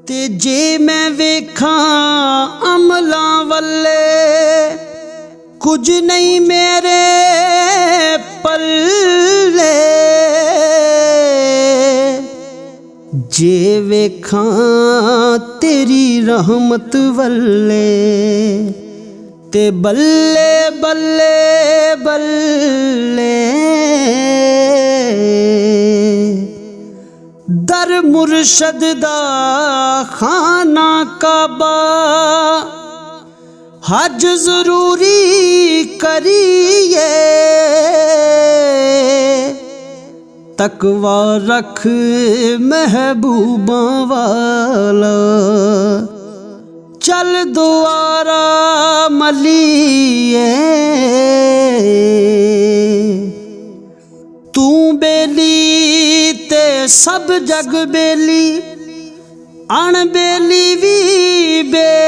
ते जे मैं वेखां अमलां वल्ले कुछ नहीं मेरे पल्ले। जे वेखां तेरी रहमत वल्ले ते बल्ले बल्ले बल्ले। दर मुर्शद दा खाना काबा हज जरूरी करिए। तकवा रख महबूबा वाला चल दुआरा मलिए। तू बेली ते सब जग बेली अणबेली भी बेली।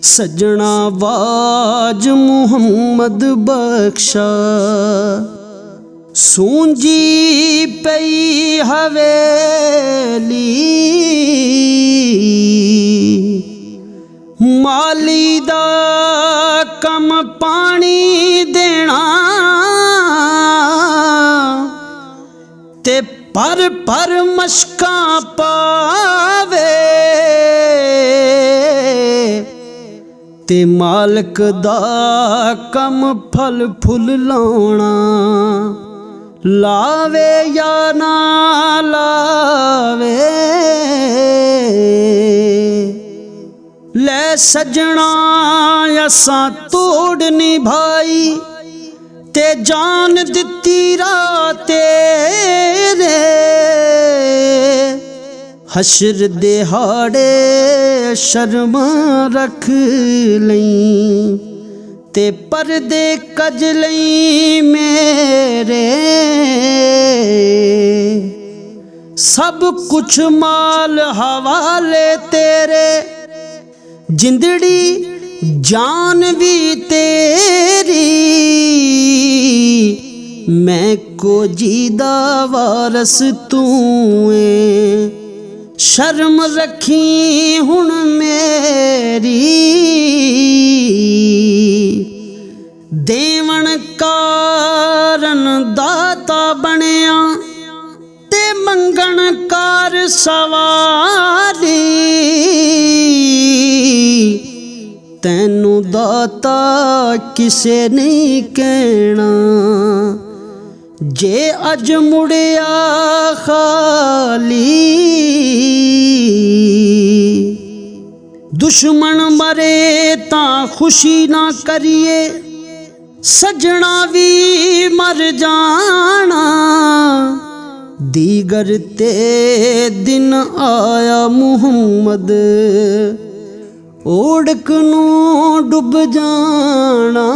सजना वाज मुहम्मद बख्शा सूंजी पई हवेली। माली दा कम पानी देना ते पर मशकां पावे। ते मालक दा कम फल फुल लाउणा लावे या ना लावे। ले सजना असां तोड़ निभाई ते जान दिती रात तेरे। हशर दिहाड़े शर्म रख लई ते परदे कज लई मेरे। सब कुछ माल हवाले तेरे जिंदड़ी जान भी तेरी। मैं को जीदा वारस तू है शर्म रखी हुण मेरी। देवण कारण दाता बनिया ते मंगण कार सवारी। तैनू दाता किसे नहीं कहना जे अज मुड़िया खाली। दुश्मन मरे तां खुशी ना करिए सजना भी मर जाना। दीगर ते दिन आया मुहम्मद ओढ़क नूं डुब जाना।